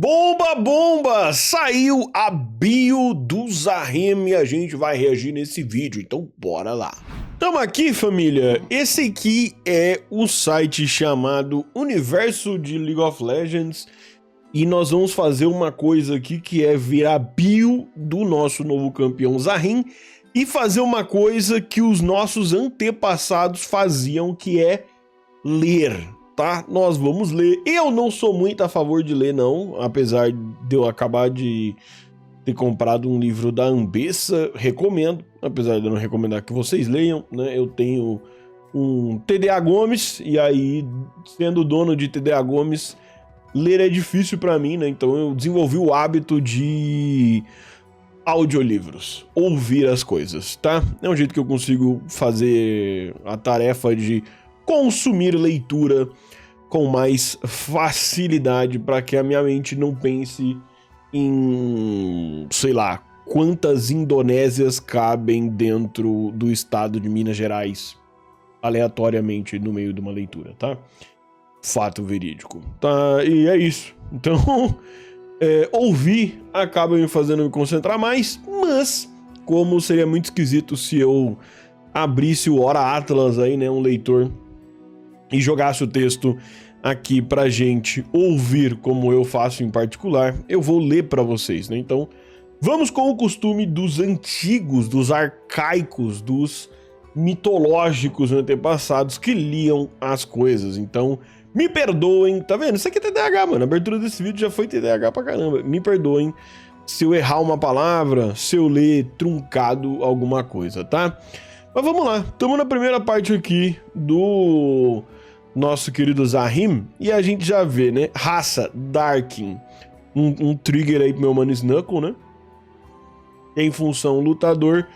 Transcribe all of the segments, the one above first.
Bomba, bomba! Saiu a bio do Zahim e a gente vai reagir nesse vídeo, então bora lá. Tamo aqui, família. Esse aqui é o site chamado Universo de League of Legends e nós vamos fazer uma coisa aqui que é ver a bio do nosso novo campeão Zahim e fazer uma coisa que os nossos antepassados faziam, que é ler. Tá? Nós vamos ler. Eu não sou muito a favor de ler, não. Apesar de eu acabar de ter comprado um livro da Ambessa, recomendo. Apesar de eu não recomendar que vocês leiam, né? Eu tenho um TDA Gomes, e aí, sendo dono de TDA Gomes, ler é difícil pra mim, né? Então eu desenvolvi o hábito de audiolivros, ouvir as coisas, tá? É um jeito que eu consigo fazer a tarefa de consumir leitura com mais facilidade para que a minha mente não pense em, sei lá, quantas Indonésias cabem dentro do estado de Minas Gerais, aleatoriamente no meio de uma leitura, tá? Fato verídico, tá? E é isso. Então, ouvir acaba me fazendo me concentrar mais, mas como seria muito esquisito se eu abrisse o Hora Atlas aí, né, um leitor, e jogasse o texto aqui pra gente ouvir, como eu faço em particular, eu vou ler pra vocês, né? Então, vamos com o costume dos antigos, dos arcaicos, dos mitológicos antepassados que liam as coisas. Então, me perdoem, tá vendo? Isso aqui é TDAH, mano. A abertura desse vídeo já foi TDAH pra caramba. Me perdoem se eu errar uma palavra, se eu ler truncado alguma coisa, tá? Mas vamos lá, estamos na primeira parte aqui do nosso querido Zahim, e a gente já vê, né, raça, Darkin, um trigger aí pro meu mano Snuckle, né, tem função lutador,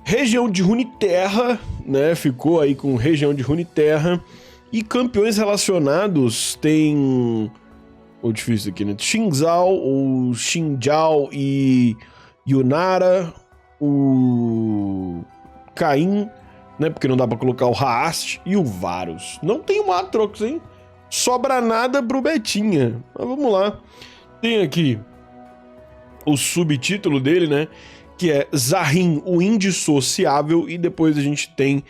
região de Runeterra, né, ficou aí com região de Runeterra, e campeões relacionados tem, o difícil aqui, né, Xingzao, o Xinjiao e Yunara, o Caim, né? Porque não dá pra colocar o Haast e o Varus. Não tem o Aatrox, hein? Sobra nada pro Betinha. Mas vamos lá. Tem aqui o subtítulo dele, né? Que é Zahim, o indissociável. E depois a gente tem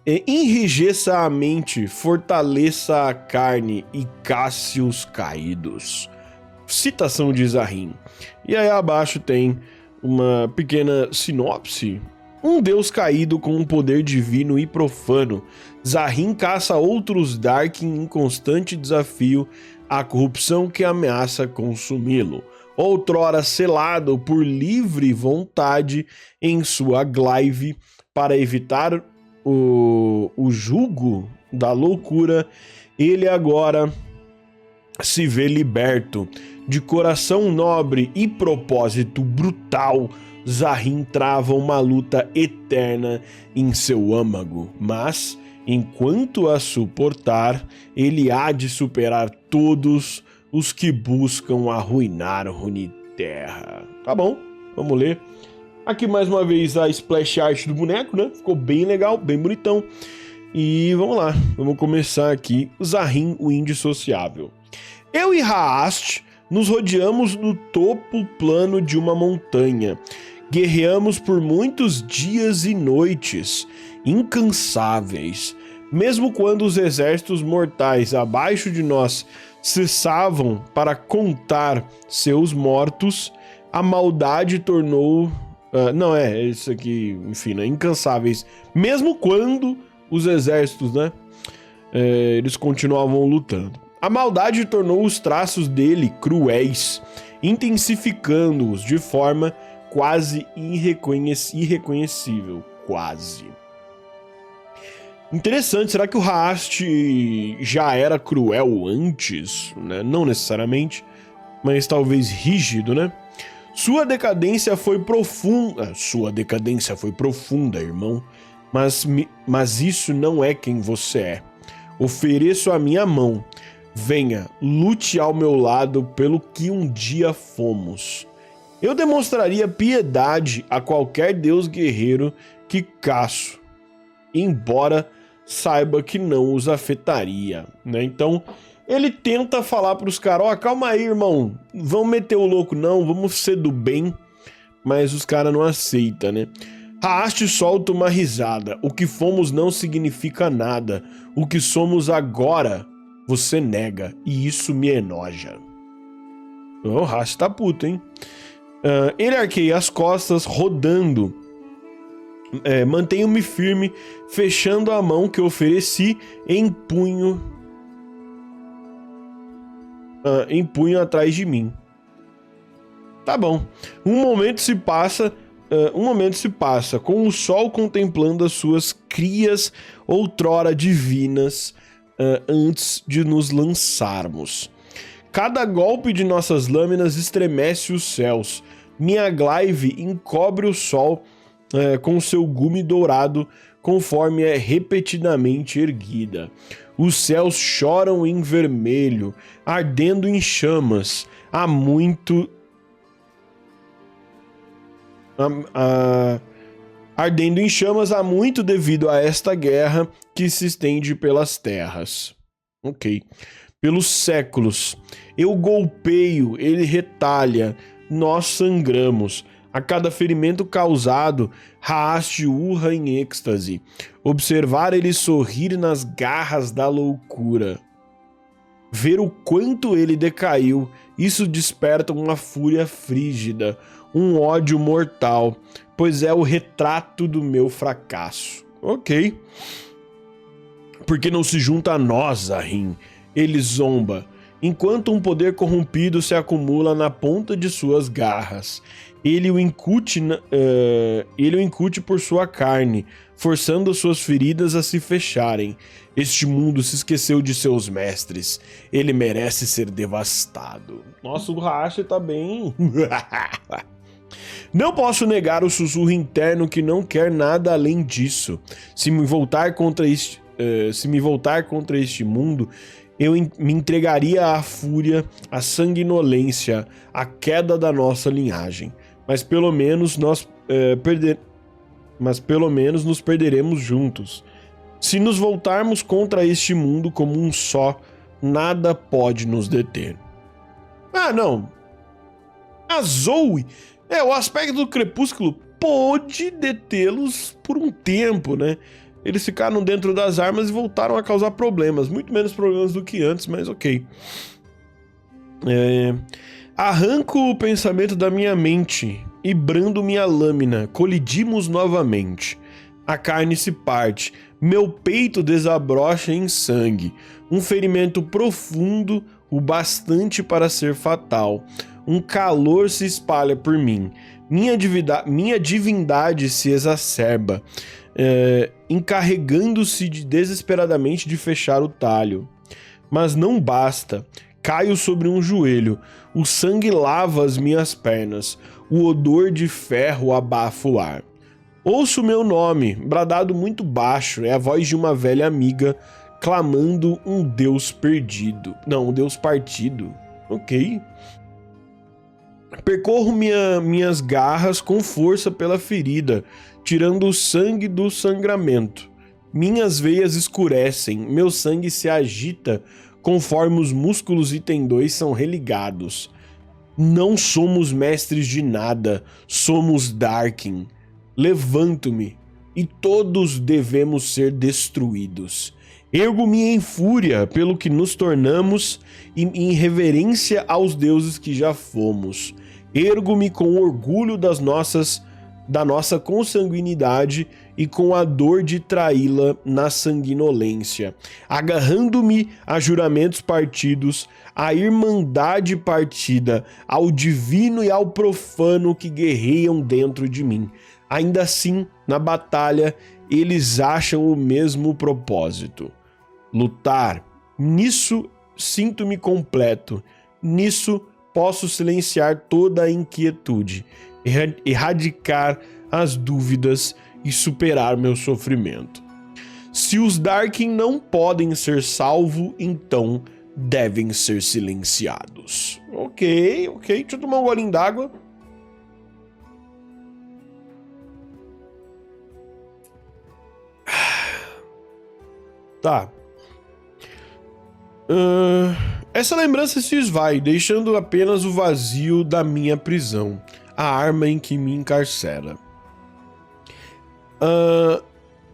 enrijeça a mente, fortaleça a carne e casse os caídos. Citação de Zahim. E aí abaixo tem uma pequena sinopse. Um deus caído com um poder divino e profano, Zahim caça outros Darkin em constante desafio à corrupção que ameaça consumi-lo. Outrora selado por livre vontade em sua glaive para evitar o jugo da loucura, ele agora se vê liberto. De coração nobre e propósito brutal, Zahim trava uma luta eterna em seu âmago, mas, enquanto a suportar, ele há de superar todos os que buscam arruinar Runeterra. Tá bom, vamos ler. Aqui mais uma vez a splash art do boneco, né? Ficou bem legal, bem bonitão. E vamos lá, vamos começar aqui. Zahim, o indissociável. Eu e Haast nos rodeamos no topo plano de uma montanha. Guerreamos por muitos dias e noites, incansáveis. Mesmo quando os exércitos mortais abaixo de nós cessavam para contar seus mortos, a maldade tornou... isso aqui, enfim, né? Incansáveis. Mesmo quando os exércitos, né? Eles continuavam lutando. A maldade tornou os traços dele cruéis, intensificando-os de forma quase irreconhecível, quase. Interessante, será que o Haast já era cruel antes, né? Não necessariamente, mas talvez rígido, né? Sua decadência foi profunda, irmão, mas isso não é quem você é. Ofereço a minha mão, venha, lute ao meu lado pelo que um dia fomos. Eu demonstraria piedade a qualquer deus guerreiro que caço, embora saiba que não os afetaria, né? Então, Ele tenta falar pros caras, ó, calma aí, irmão, vamos meter o louco não, vamos ser do bem, mas os caras não aceitam, né? Haast solta uma risada, o que fomos não significa nada, o que somos agora você nega, e isso me enoja. O Haast tá puto, hein? Ele arqueia as costas, rodando. Mantenho-me firme, fechando a mão que ofereci em punho atrás de mim. Tá bom. Um momento se passa, com o sol contemplando as suas crias outrora divinas, antes de nos lançarmos. Cada golpe de nossas lâminas estremece os céus. Minha glaive encobre o sol com seu gume dourado, conforme é repetidamente erguida. Os céus choram em vermelho, ardendo em chamas. Ardendo em chamas há muito devido a esta guerra que se estende pelas terras. Ok. Pelos séculos. Eu golpeio, ele retalha, nós sangramos. A cada ferimento causado, Haast urra em êxtase. Observar ele sorrir nas garras da loucura. Ver o quanto ele decaiu, isso desperta uma fúria frígida, um ódio mortal, pois é o retrato do meu fracasso. Ok. Porque não se junta a nós, Ahrim. Ele zomba, enquanto um poder corrompido se acumula na ponta de suas garras. Ele o incute por sua carne, forçando suas feridas a se fecharem. Este mundo se esqueceu de seus mestres. Ele merece ser devastado. Nossa, o Haast tá bem... Não posso negar o sussurro interno que não quer nada além disso. Se me voltar contra este mundo, eu me entregaria à fúria, à sanguinolência, à queda da nossa linhagem. Mas pelo menos nos perderemos juntos. Se nos voltarmos contra este mundo como um só, nada pode nos deter. Ah, não. A Zoe, o aspecto do crepúsculo pôde detê-los por um tempo, né? Eles ficaram dentro das armas e voltaram a causar problemas. Muito menos problemas do que antes, mas ok. Arranco o pensamento da minha mente e brando minha lâmina. Colidimos novamente. A carne se parte. Meu peito desabrocha em sangue. Um ferimento profundo, o bastante para ser fatal. Um calor se espalha por mim. Minha divindade se exacerba, encarregando-se desesperadamente de fechar o talho. Mas não basta. Caio sobre um joelho. O sangue lava as minhas pernas. O odor de ferro abafa o ar. Ouço meu nome, bradado muito baixo. É a voz de uma velha amiga, clamando um deus perdido. Não, um deus partido. Ok. Percorro minhas garras com força pela ferida, tirando o sangue do sangramento. Minhas veias escurecem, meu sangue se agita conforme os músculos e tendões são religados. Não somos mestres de nada, somos Darkin. Levanto-me, e todos devemos ser destruídos. Ergo-me em fúria pelo que nos tornamos e em reverência aos deuses que já fomos. Ergo-me com orgulho da nossa consanguinidade e com a dor de traí-la na sanguinolência. Agarrando-me a juramentos partidos, à irmandade partida, ao divino e ao profano que guerreiam dentro de mim. Ainda assim, na batalha, eles acham o mesmo propósito. Lutar. Nisso sinto-me completo. Nisso posso silenciar toda a inquietude, erradicar as dúvidas e superar meu sofrimento. Se os Darkin não podem ser salvos, então devem ser silenciados. Ok. Deixa eu tomar um golinho d'água. Tá. Essa lembrança se esvai, deixando apenas o vazio da minha prisão, a arma em que me encarcera.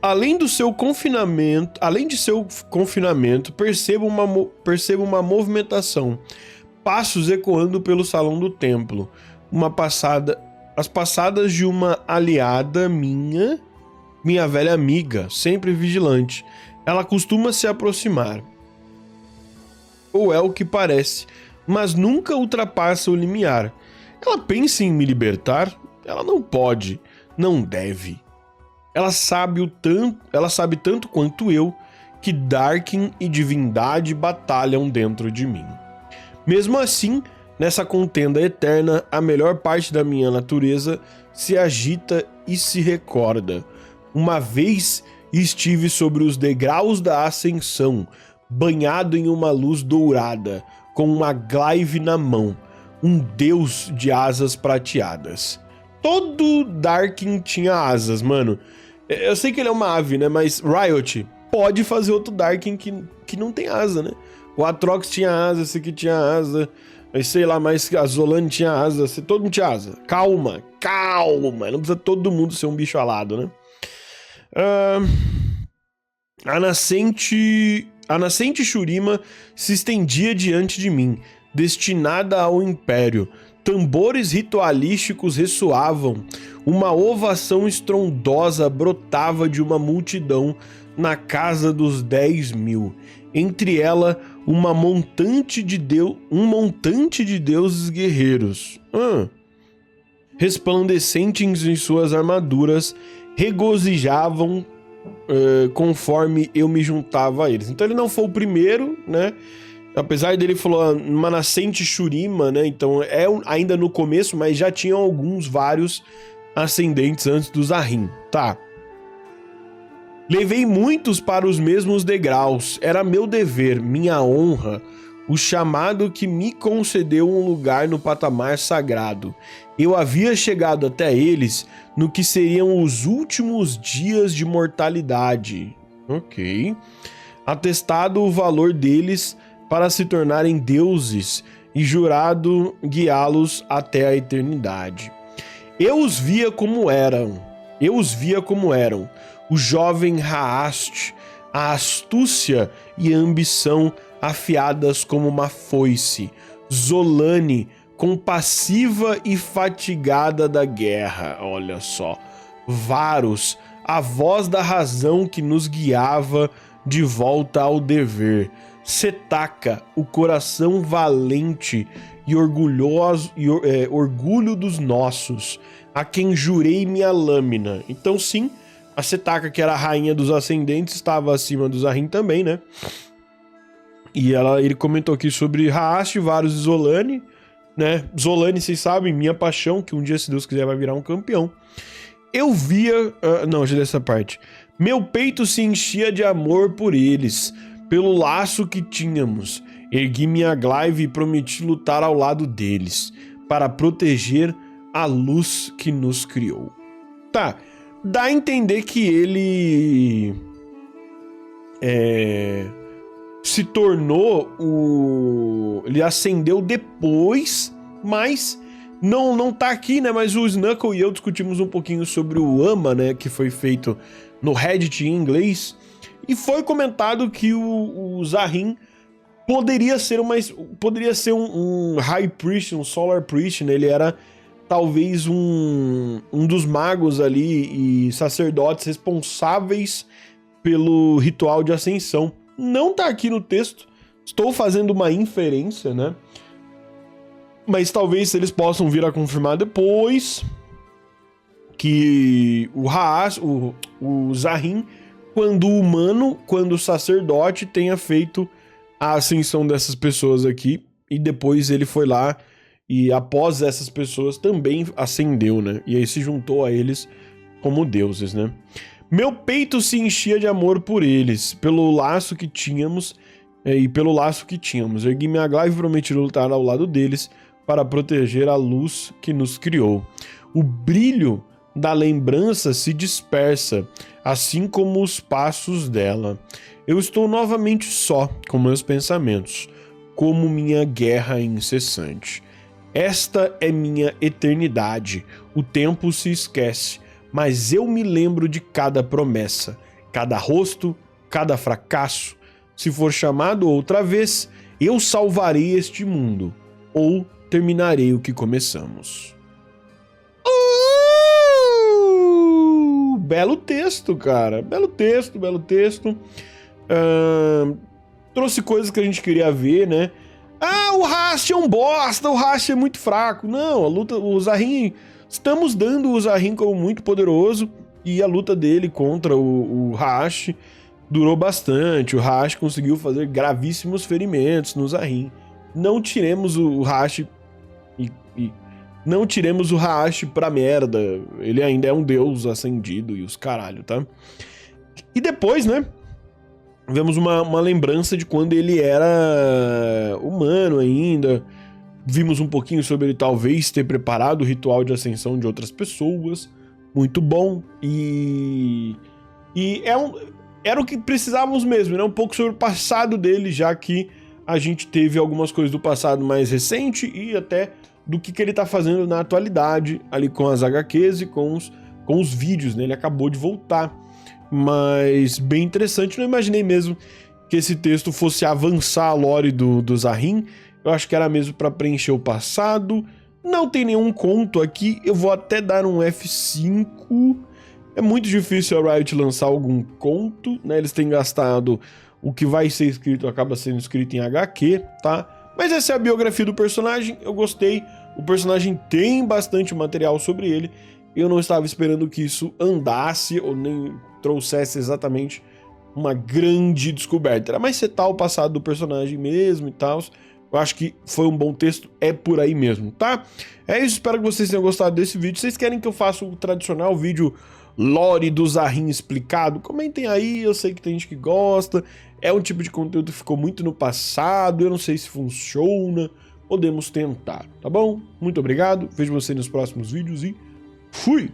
Além de seu confinamento, percebo uma movimentação, passos ecoando pelo salão do templo, as passadas de uma aliada minha velha amiga, sempre vigilante. Ela costuma se aproximar, ou é o que parece, mas nunca ultrapassa o limiar. Ela pensa em me libertar? Ela não pode, não deve. Ela sabe tanto quanto eu que Darkin e divindade batalham dentro de mim. Mesmo assim, nessa contenda eterna, a melhor parte da minha natureza se agita e se recorda. Uma vez estive sobre os degraus da ascensão, banhado em uma luz dourada, com uma glaive na mão, um deus de asas prateadas. Todo Darkin tinha asas, mano. Eu sei que ele é uma ave, né? Mas Riot pode fazer outro Darkin que não tem asa, né? O Atrox tinha asa, esse aqui tinha asa. Mas sei lá, mas a Zolane tinha asa. Todo mundo tinha asa. Calma. Não precisa todo mundo ser um bicho alado, né? A nascente Shurima se estendia diante de mim, destinada ao Império. Tambores ritualísticos ressoavam. Uma ovação estrondosa brotava de uma multidão na casa dos 10.000. Entre ela, um montante de deuses guerreiros. Resplandecentes em suas armaduras, regozijavam conforme eu me juntava a eles. Então ele não foi o primeiro, né? Apesar dele falar uma nascente Shurima, né? Então é ainda no começo, mas já tinham vários ascendentes antes do Zahrin. Tá. Levei muitos para os mesmos degraus. Era meu dever, minha honra, o chamado que me concedeu um lugar no patamar sagrado. Eu havia chegado até eles no que seriam os últimos dias de mortalidade. Ok. Atestado o valor deles para se tornarem deuses e jurado guiá-los até a eternidade. Eu os via como eram. O jovem Haast, a astúcia e a ambição afiadas como uma foice. Zolane, compassiva e fatigada da guerra. Olha só. Varus, a voz da razão que nos guiava de volta ao dever. Setaka, o coração valente e orgulhoso, orgulho dos nossos, a quem jurei minha lâmina. Então sim, a Setaka, que era a rainha dos ascendentes, estava acima do Zahrin também, né? E ele comentou aqui sobre Haast, Varus e Zolane, né? Zolane, vocês sabem, minha paixão, que um dia, se Deus quiser, vai virar um campeão. Eu via... não, já li essa parte. Meu peito se enchia de amor por eles, pelo laço que tínhamos. Ergui minha glaive e prometi lutar ao lado deles, para proteger a luz que nos criou. Tá, dá a entender que ele... se tornou ele ascendeu depois, mas não tá aqui, né? Mas o Snuckle e eu discutimos um pouquinho sobre o AMA, né? Que foi feito no Reddit em inglês. E foi comentado que o Zahrin poderia ser um High Priest, um Solar Priest, né? Ele era talvez um dos magos ali e sacerdotes responsáveis pelo ritual de ascensão. Não tá aqui no texto, estou fazendo uma inferência, né? Mas talvez eles possam vir a confirmar depois que o Zahrin, quando humano, quando sacerdote, tenha feito a ascensão dessas pessoas aqui, e depois ele foi lá e após essas pessoas também ascendeu, né? E aí se juntou a eles como deuses, né? Meu peito se enchia de amor por eles, pelo laço que tínhamos Ergui minha glaive e prometi lutar ao lado deles para proteger a luz que nos criou. O brilho da lembrança se dispersa, assim como os passos dela. Eu estou novamente só com meus pensamentos, como minha guerra incessante. Esta é minha eternidade. O tempo se esquece, mas eu me lembro de cada promessa, cada rosto, cada fracasso. Se for chamado outra vez, eu salvarei este mundo, ou terminarei o que começamos. Belo texto, cara. Belo texto, belo texto. Trouxe coisas que a gente queria ver, né? Ah, o Hast é um bosta, o Hast é muito fraco. Não, a luta, o Zahrin... Estamos dando o Zahrin como muito poderoso e a luta dele contra o Hast durou bastante. O Hast conseguiu fazer gravíssimos ferimentos no Zahrin. Não tiremos o Hast não tiremos o Hayashi pra merda. Ele ainda é um deus ascendido e os caralho, tá? E depois, né? Vemos uma lembrança de quando ele era humano ainda. Vimos um pouquinho sobre ele talvez ter preparado o ritual de ascensão de outras pessoas. Muito bom. Era o que precisávamos mesmo, né? Um pouco sobre o passado dele, já que a gente teve algumas coisas do passado mais recente e até do que ele tá fazendo na atualidade, ali com as HQs e com os vídeos, né? Ele acabou de voltar. Mas bem interessante, não imaginei mesmo que esse texto fosse avançar a lore do Zahrin. Eu acho que era mesmo para preencher o passado. Não tem nenhum conto aqui, eu vou até dar um F5. É muito difícil a Riot lançar algum conto, né? Eles têm gastado o que vai ser escrito, acaba sendo escrito em HQ, tá? Mas essa é a biografia do personagem, eu gostei. O personagem tem bastante material sobre ele. Eu não estava esperando que isso andasse ou nem trouxesse exatamente uma grande descoberta. Era mais setar o passado do personagem mesmo e tal. Eu acho que foi um bom texto, é por aí mesmo, tá? É isso, espero que vocês tenham gostado desse vídeo. Vocês querem que eu faça o tradicional vídeo lore do Zahrin explicado? Comentem aí, eu sei que tem gente que gosta. É um tipo de conteúdo que ficou muito no passado, eu não sei se funciona. Podemos tentar, tá bom? Muito obrigado, vejo você nos próximos vídeos e fui!